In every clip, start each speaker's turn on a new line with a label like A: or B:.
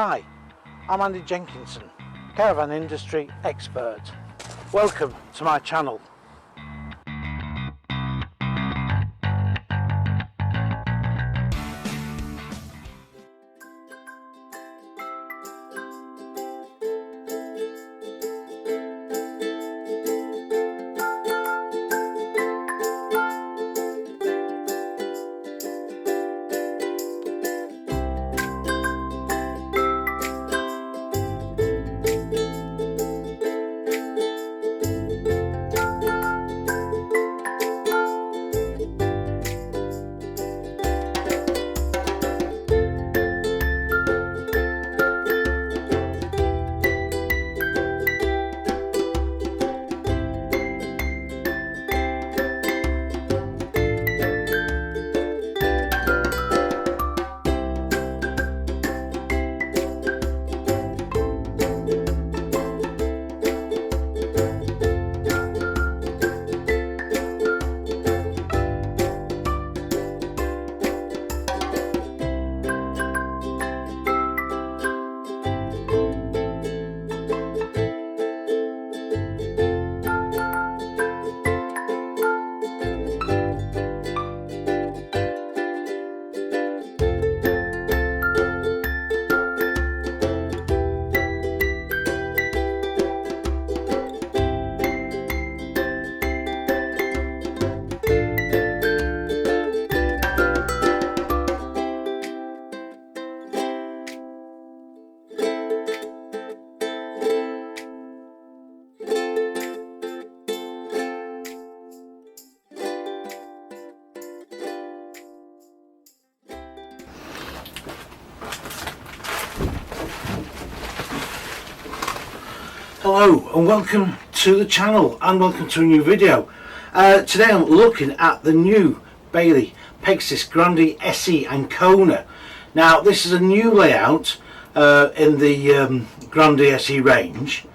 A: Hi, I'm Andy Jenkinson, Caravan industry expert. Welcome to my channel. Hello and welcome to the channel and welcome to a new video. Today I'm looking at the new Bailey Pegasus Grande SE Ancona. Now this is a new layout in the Grande SE range,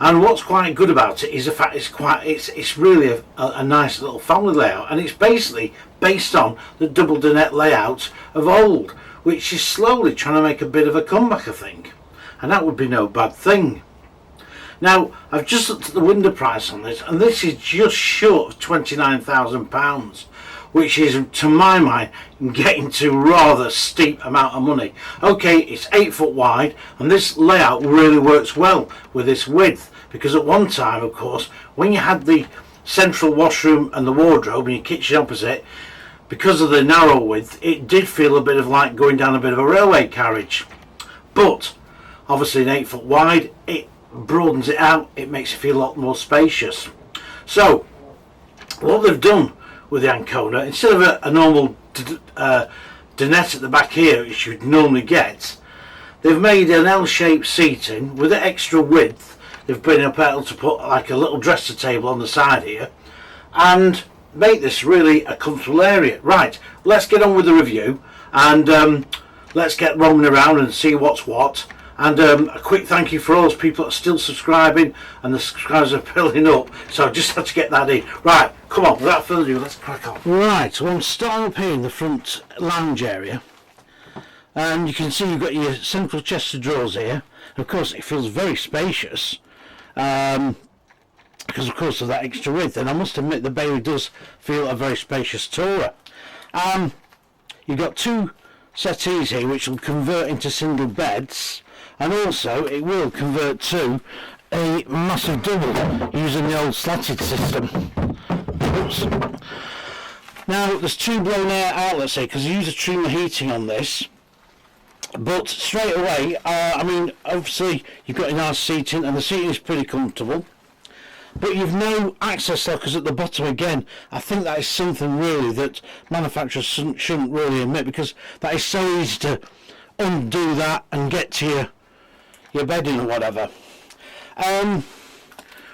A: and what's quite good about it is the fact it's really a nice little family layout, and it's basically based on the double dinette layout of old, which is slowly trying to make a bit of a comeback, I think, and that would be no bad thing. Now, I've just looked at the window price on this, and this is just short of £29,000, which is, to my mind, getting to rather steep amount of money. Okay, it's 8 foot wide, and this layout really works well with this width, because at one time, of course, when you had the central washroom and the wardrobe and your kitchen opposite, because of the narrow width, it did feel a bit of like going down a bit of a railway carriage. But, obviously, in 8 foot wide, it broadens it out, it makes it feel a lot more spacious. So what they've done with the Ancona, instead of a normal dinette at the back here which you'd normally get, they've made an L-shaped seating with an extra width. They've been able to put like a little dresser table on the side here and make this really a comfortable area. Right, let's get on with the review, and let's get roaming around and see what's what. And a quick thank you for all those people that are still subscribing, and the subscribers are building up, so I just had to get that in. Right, come on, without further ado, let's crack on. Right, so I'm starting up here in the front lounge area, and you can see you've got your central chest of drawers here. Of course it feels very spacious, because of course of that extra width, and I must admit the Bailey does feel a very spacious tourer. You've got two settees here which will convert into single beds, and also it will convert to a massive double using the old slatted system. Oops. Now there's two blown air outlets here because I use a Truma heating on this, but straight away I mean, obviously you've got a nice seating and the seating is pretty comfortable, but you've no access lockers at the bottom. Again, I think that is something really that manufacturers shouldn't really admit, because that is so easy to undo that and get to your bedding or whatever. When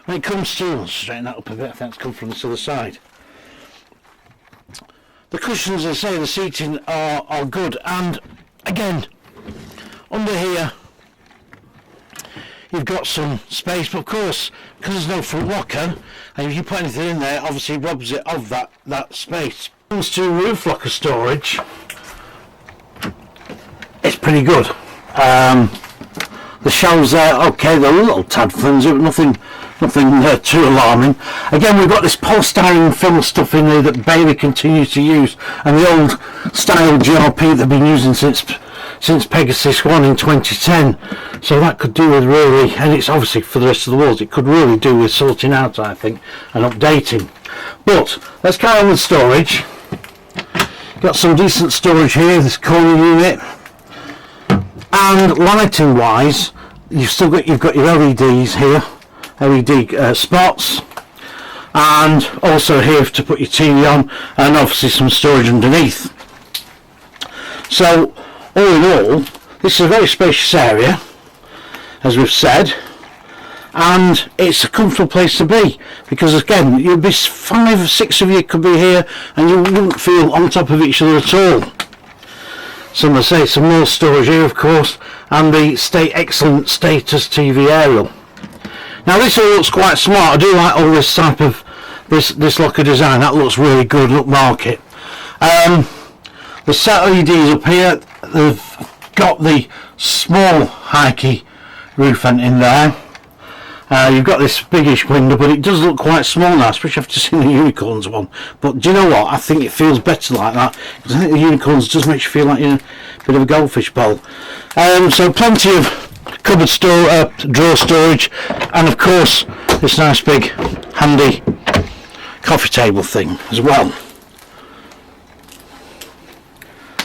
A: it comes to, I'll straighten that up a bit, I think it's come from this other side. The cushions, as I say, the seating are good, and again, under here you've got some space, but of course, because there's no front locker, and if you put anything in there, obviously it robs it of that space. When it comes to roof locker storage, it's pretty good. the shelves there, okay, they're a little tad flimsy, but nothing too alarming. Again, we've got this polystyrene film stuff in there that Bailey continues to use, and the old style GRP they've been using since Pegasus 1 in 2010. So that could do with really, and it's obviously for the rest of the walls, it could really do with sorting out, I think, and updating. But let's carry on with storage. Got some decent storage here, this corner unit. And lighting wise, you've got your LEDs here, LED spots, and also here to put your TV on, and obviously some storage underneath. So all in all, this is a very spacious area, as we've said, and it's a comfortable place to be, because again, you'll be 5 or 6 of you could be here and you wouldn't feel on top of each other at all. Some will say some more storage here, of course, and the excellent status TV aerial. Now this all looks quite smart. I do like all this type of this locker design. That looks really good. Look, market. The set LEDs up here. They've got the small high key roof vent in there. You've got this biggish window, but it does look quite small now, especially after seeing the unicorns one. But do you know what? I think it feels better like that, because I think the unicorns does make you feel like you're in a bit of a goldfish bowl. So plenty of cupboard drawer storage, and of course this nice big handy coffee table thing as well.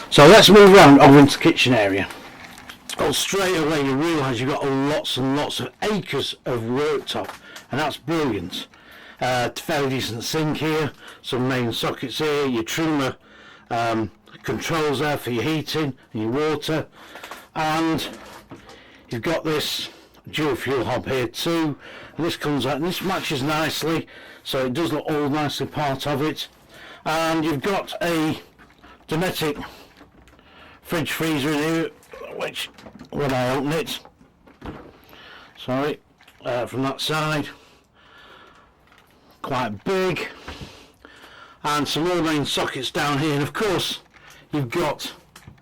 A: So let's move around over into the kitchen area. Well, straight away you realise you've got lots and lots of acres of worktop, and that's brilliant. Fairly decent sink here, some main sockets here, your trimmer controls there for your heating and your water, and you've got this dual fuel hob here too, and this comes out and this matches nicely, so it does look all nicely part of it. And you've got a Dometic fridge freezer in here, which when I open it, sorry, from that side, quite big, and some more main sockets down here, and of course you've got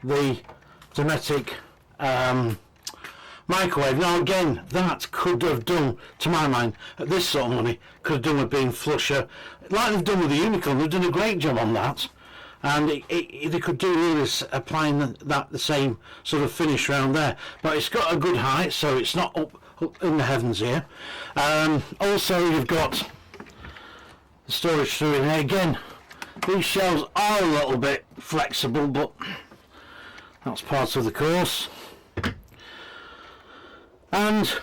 A: the Dometic microwave. Now again, that could have done, to my mind, at this sort of money, could have done with being flusher, like they've done with the Unicorn. They've done a great job on that, and they could do really applying the same sort of finish around there, but it's got a good height, so it's not up in the heavens here. Also you've got the storage through in here. Again, these shelves are a little bit flexible, but that's part of the course. And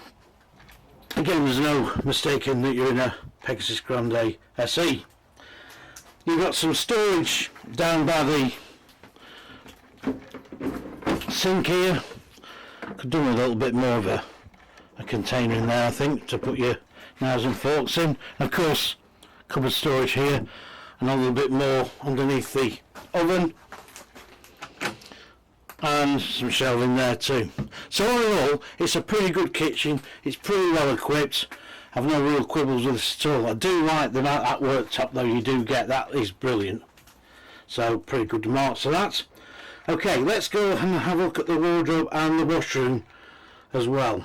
A: again, there's no mistaking that you're in a Pegasus Grande SE. You've got some storage down by the sink here. Could do with a little bit more of a container in there, I think, to put your knives and forks in. And of course, cupboard storage here, and a little bit more underneath the oven, and some shelving there too. So all in all, it's a pretty good kitchen. It's pretty well equipped. I've no real quibbles with this at all. I do like the amount that worktop though you do get. That is brilliant. So pretty good marks for that. Okay, let's go and have a look at the wardrobe and the washroom as well.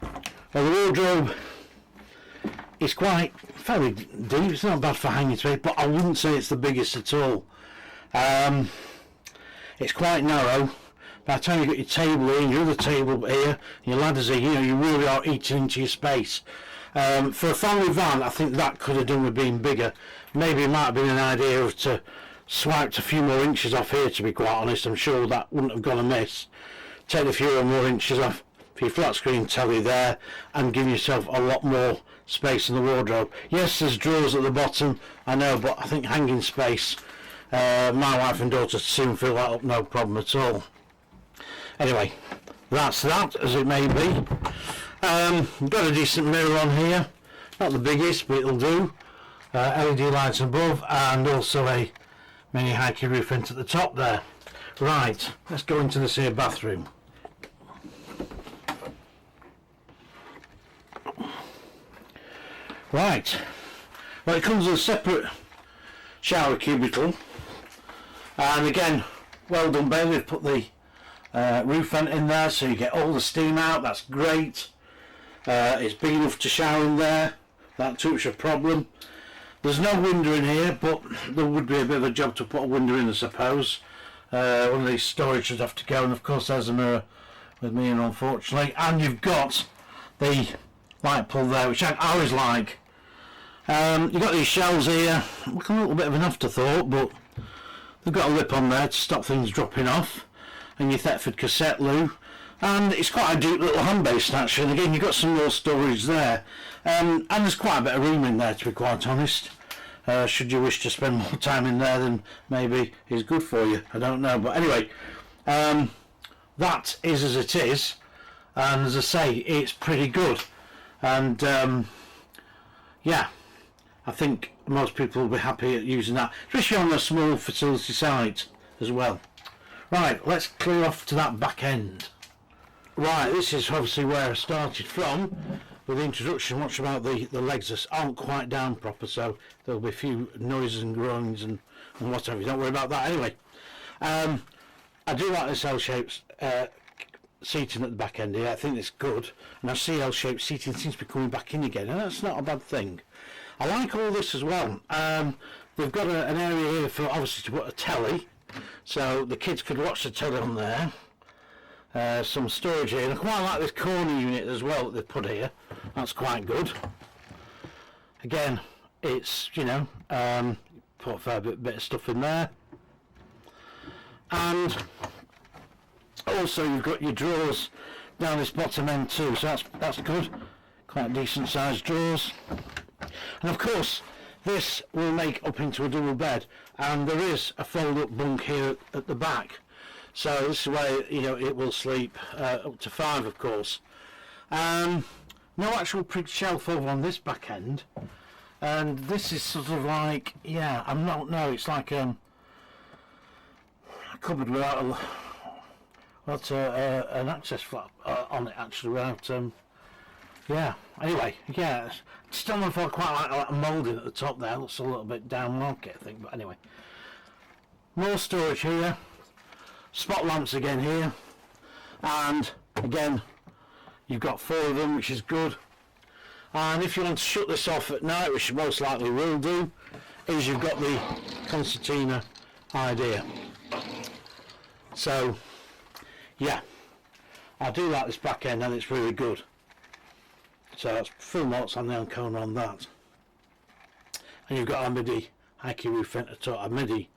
A: Well, the wardrobe is quite fairly deep. It's not bad for hanging space, but I wouldn't say it's the biggest at all. It's quite narrow. By the time you got your table here, your other table here, your ladders here, you know, you really are eating into your space. For a family van, I think that could have done with being bigger. Maybe it might have been an idea of to swipe a few more inches off here, to be quite honest. I'm sure that wouldn't have gone amiss. Take a few more inches off for your flat screen telly there, and give yourself a lot more space in the wardrobe. Yes, there's drawers at the bottom, I know, but I think hanging space, my wife and daughter soon fill that up, no problem at all. Anyway, that's that, as it may be. Got a decent mirror on here, not the biggest, but it'll do. LED lights above, and also a mini high-key roof vent at the top there. Right, let's go into this here bathroom. Right, well, it comes with a separate shower cubicle, and again, well done, Bailey. We've put the roof vent in there, so you get all the steam out. That's great. It's big enough to shower in there. That too much a problem. There's no window in here, but there would be a bit of a job to put a window in, I suppose. One of these storage would have to go, and of course there's a mirror with me in, unfortunately. And you've got the light pull there, which I always like. You've got these shelves here, look a little bit of an afterthought, but they've got a lip on there to stop things dropping off. And your Thetford cassette loo. And it's quite a deep little hand basin actually, and again you've got some more storage there. And there's quite a bit of room in there, to be quite honest. Should you wish to spend more time in there than maybe is good for you, I don't know. But anyway, that is as it is, and as I say, it's pretty good. And yeah, I think most people will be happy at using that, especially on a small facility site as well. Right, let's clear off to that back end. Right, this is obviously where I started from with the introduction. Watch about the legs aren't quite down proper, so there'll be a few noises and groans and whatever. Don't worry about that anyway. I do like this L-shaped seating at the back end here. I think it's good, and I see L-shaped seating seems to be coming back in again, and that's not a bad thing. I like all this as well. They've got an area here for obviously to put a telly, so the kids could watch the telly on there. Some storage here, and I quite like this corner unit as well that they've put here. That's quite good. Again, it's, you know, put a fair bit of stuff in there. And also you've got your drawers down this bottom end too, so that's good. Quite decent sized drawers. And of course this will make up into a double bed, and there is a fold up bunk here at the back. So this is where, you know, it will sleep up to 5, of course. No actual prigged shelf over on this back end, and this is sort of like, yeah, it's like a cupboard without an access flap on it actually, without yeah. Anyway, yeah, still not quite like a moulding at the top there. Looks a little bit down market, I think, but anyway. More storage here. Spot lamps again here, and again you've got 4 of them, which is good. And if you want to shut this off at night, which you most likely will do, is you've got the concertina idea. So yeah, I do like this back end, and it's really good. So that's full notes on the Ancona on that. And you've got a midi high-key roof vent at top, a mini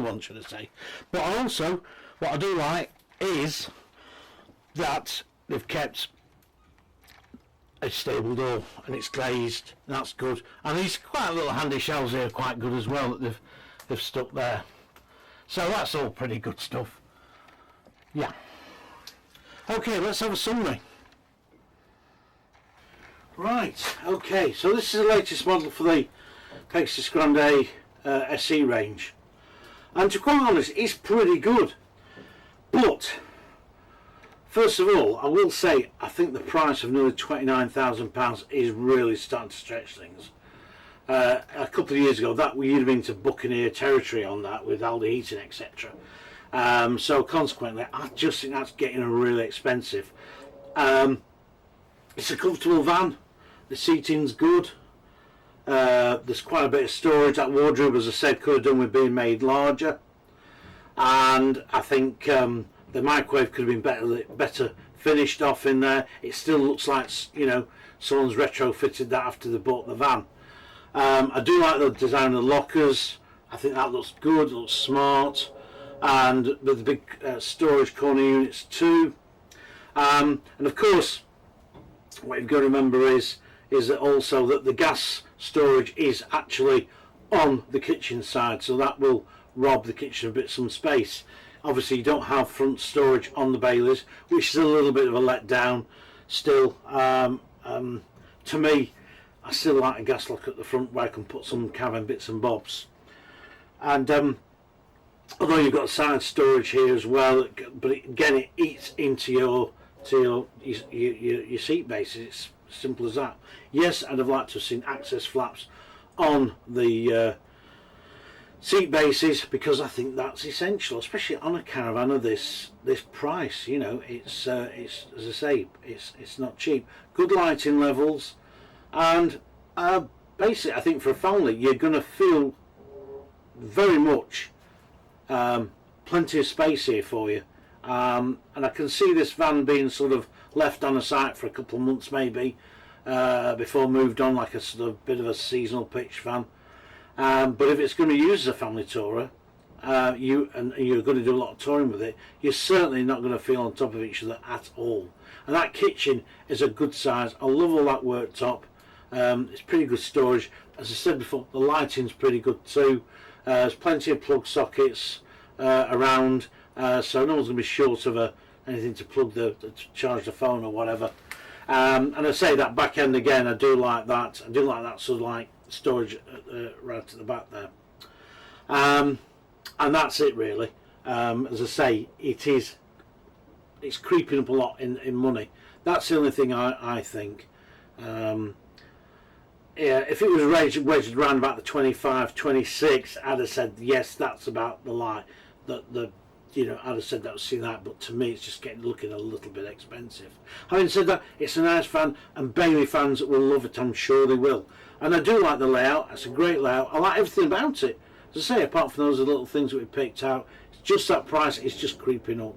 A: one should I say. But also what I do like is that they've kept a stable door, and it's glazed, and that's good. And these quite little handy shelves here are quite good as well that they've stuck there. So that's all pretty good stuff. Yeah. Okay, let's have a summary. Right, okay, so this is the latest model for the Pegasus Grande SE range, and to be quite honest, it's pretty good. But first of all, I will say I think the price of nearly £29,000 is really starting to stretch things. A couple of years ago, that we'd have been to Buccaneer territory on that with Aldi heating, etc. So consequently, I just think that's getting really expensive. It's a comfortable van. The seating's good. There's quite a bit of storage. That wardrobe, as I said, could have done with being made larger. And I think the microwave could have been better finished off in there. It still looks like, you know, someone's retrofitted that after they bought the van. I do like the design of the lockers. I think that looks good, looks smart, and with the big storage corner units too. And of course, what you've got to remember is that also that the gas storage is actually on the kitchen side, so that will rob the kitchen a bit some space. Obviously you don't have front storage on the Baileys, which is a little bit of a letdown still. To me, I still like a gas lock at the front where I can put some Caravan bits and bobs. And although you've got side storage here as well, but again it eats into your seat bases. It's simple as that. Yes, I'd have liked to have seen access flaps on the seat bases, because I think that's essential, especially on a Caravan of this price. You know, it's as I say, it's not cheap. Good lighting levels, and basically I think for a family you're going to feel very much plenty of space here for you, and I can see this van being sort of left on a site for a couple of months maybe, before moved on, like a sort of bit of a seasonal pitch van. But if it's going to be used as a family tourer, you're going to do a lot of touring with it, you're certainly not going to feel on top of each other at all. And that kitchen is a good size. I love all that worktop. It's pretty good storage. As I said before, the lighting's pretty good too. There's plenty of plug sockets around, so no one's going to be short of anything to plug to charge the phone or whatever. And I say that back end again, I do like that. I do like that sort of like storage right at the back there. And that's it really. As I say, it's creeping up a lot in money. That's the only thing I think. Yeah, if it was wedged around about the 25, 26, I'd have said yes, that's about the line. You know, I'd have said that, see that, but to me it's just looking a little bit expensive. Having said that, it's a nice fan, and Bailey fans will love it, I'm sure they will. And I do like the layout, it's a great layout, I like everything about it. As I say, apart from those little things that we picked out, it's just that price, it's just creeping up.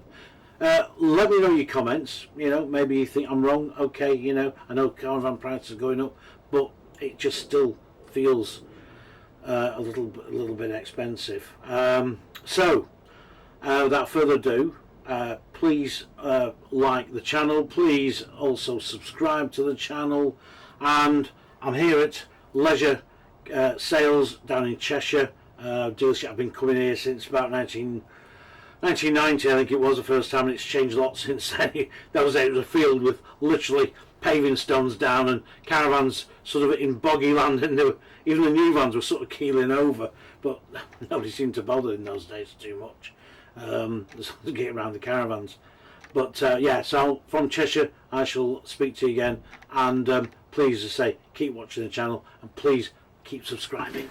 A: Let me know your comments, you know, maybe you think I'm wrong, okay, you know, I know Caravan prices are going up, but it just still feels a little bit expensive. So without further ado, please like the channel, please also subscribe to the channel, and I'm here at Leisure Sales down in Cheshire, dealership. I've been coming here since about 1990, I think it was the first time, and it's changed a lot since then. That was it, it was a field with literally paving stones down and caravans sort of in boggy land, and even the new vans were sort of keeling over, but nobody seemed to bother in those days too much to get around the caravans. But yeah, so from Cheshire I shall speak to you again, and please, as I say, keep watching the channel and please keep subscribing.